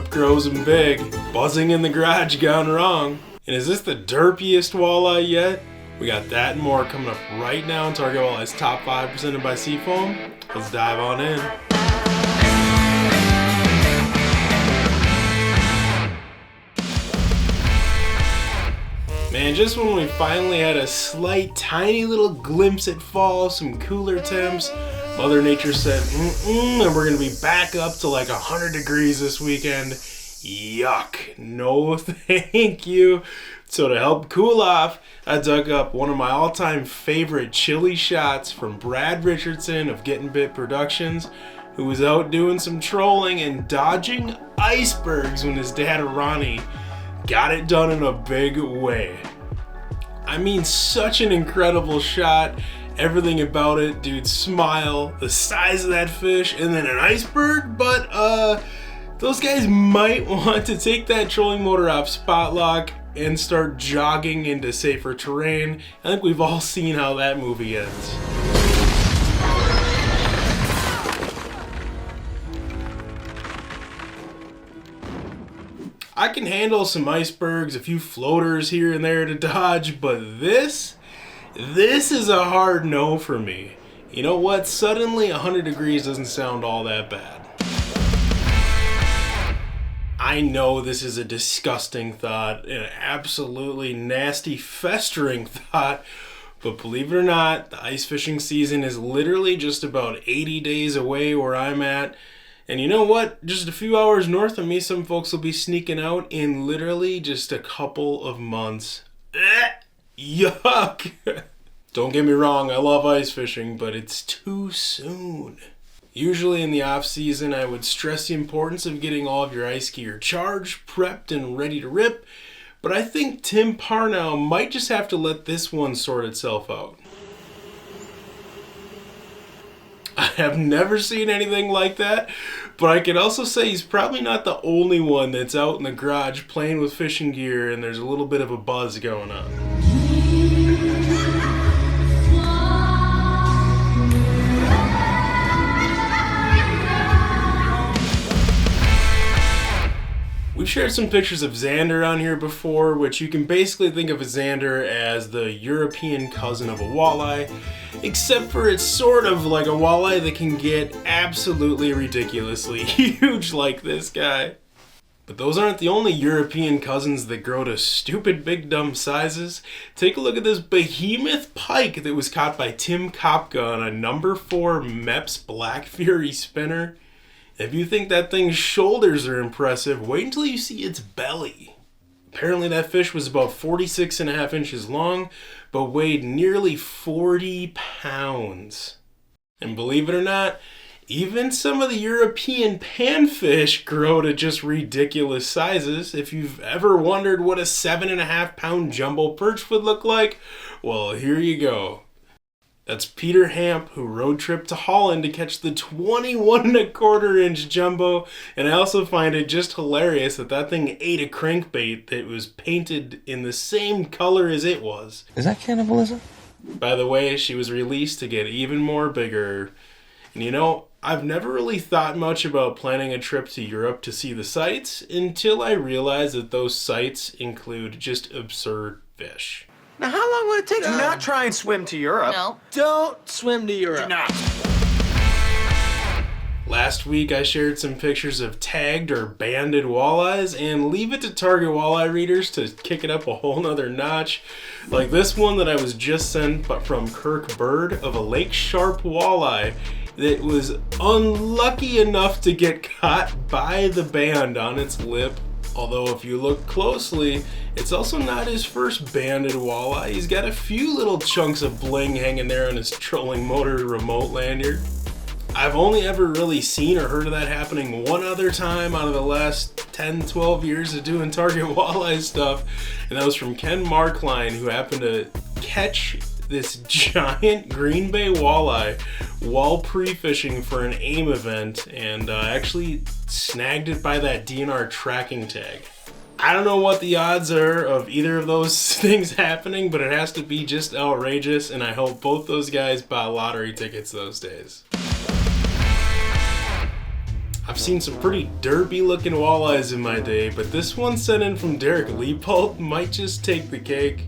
whip grows 'em big. Buzzing in the garage gone wrong. And is this the derpiest walleye yet? We got that and more coming up right now in Target Walleye's Top 5 presented by Seafoam. Let's dive on in. Man, just when we finally had a slight, tiny little glimpse at fall, some cooler temps, Mother Nature said, and we're gonna be back up to like 100 degrees this weekend. Yuck. No thank you. So to help cool off, I dug up one of my all-time favorite chili shots from Brad Richardson of Getting Bit Productions, who was out doing some trolling and dodging icebergs when his dad Ronnie got it done in a big way. I mean, such an incredible shot. Everything about it, dude, smile, the size of that fish, and then an iceberg, but those guys might want to take that trolling motor off spot lock and start jogging into safer terrain. I think we've all seen how that movie ends. I can handle some icebergs, a few floaters here and there to dodge, but this is a hard no for me. You know what? Suddenly 100 degrees doesn't sound all that bad. I know this is a disgusting thought, an absolutely nasty, festering thought, but believe it or not, the ice fishing season is literally just about 80 days away where I'm at. And you know what? Just a few hours north of me, some folks will be sneaking out in literally just a couple of months. Yuck! Don't get me wrong, I love ice fishing, but it's too soon. Usually in the off season, I would stress the importance of getting all of your ice gear charged, prepped, and ready to rip, but I think Tim Parnell might just have to let this one sort itself out. I have never seen anything like that, but I can also say he's probably not the only one that's out in the garage playing with fishing gear and there's a little bit of a buzz going on. We've shared some pictures of Zander on here before, which you can basically think of a Zander as the European cousin of a walleye, except for it's sort of like a walleye that can get absolutely ridiculously huge like this guy. But those aren't the only European cousins that grow to stupid big dumb sizes. Take a look at this behemoth pike that was caught by Tim Kopka on a number 4 Mepps Black Fury spinner. If you think that thing's shoulders are impressive, wait until you see its belly. Apparently that fish was about 46.5 inches long, but weighed nearly 40 pounds. And believe it or not, even some of the European panfish grow to just ridiculous sizes. If you've ever wondered what a 7.5 pound jumbo perch would look like, well, here you go. That's Peter Hamp, who road tripped to Holland to catch the 21.25 inch jumbo. And I also find it just hilarious that that thing ate a crankbait that was painted in the same color as it was. Is that cannibalism? By the way, she was released to get even more bigger. And you know, I've never really thought much about planning a trip to Europe to see the sights until I realized that those sights include just absurd fish. Now, how long would it take? Do not try and swim to Europe. No. Don't swim to Europe. Do not. Last week, I shared some pictures of tagged or banded walleyes, and leave it to Target Walleye readers to kick it up a whole nother notch. Like this one that I was just sent from Kirk Bird of a Lake Sharp walleye that was unlucky enough to get caught by the band on its lip. Although if you look closely, it's also not his first banded walleye. He's got a few little chunks of bling hanging there on his trolling motor remote lanyard. I've only ever really seen or heard of that happening one other time out of the last 10, 12 years of doing Target Walleye stuff, and that was from Ken Markline, who happened to catch this giant Green Bay walleye while pre-fishing for an AIM event and actually snagged it by that DNR tracking tag. I don't know what the odds are of either of those things happening, but it has to be just outrageous, and I hope both those guys bought lottery tickets those days. I've seen some pretty derpy looking walleyes in my day, but this one sent in from Derek Leopold might just take the cake.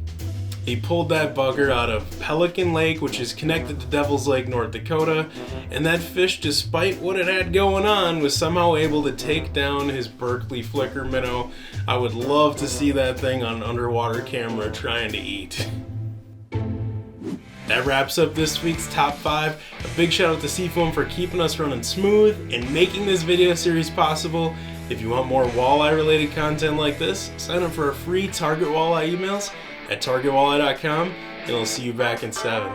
He pulled that bugger out of Pelican Lake, which is connected to Devil's Lake, North Dakota, and that fish, despite what it had going on, was somehow able to take down his Berkeley flicker minnow. I would love to see that thing on underwater camera trying to eat. That wraps up this week's top 5. A big shout out to Seafoam for keeping us running smooth and making this video series possible. If you want more walleye related content like this, sign up for our free Target Walleye emails at targetwalleye.com, and I'll see you back in 7.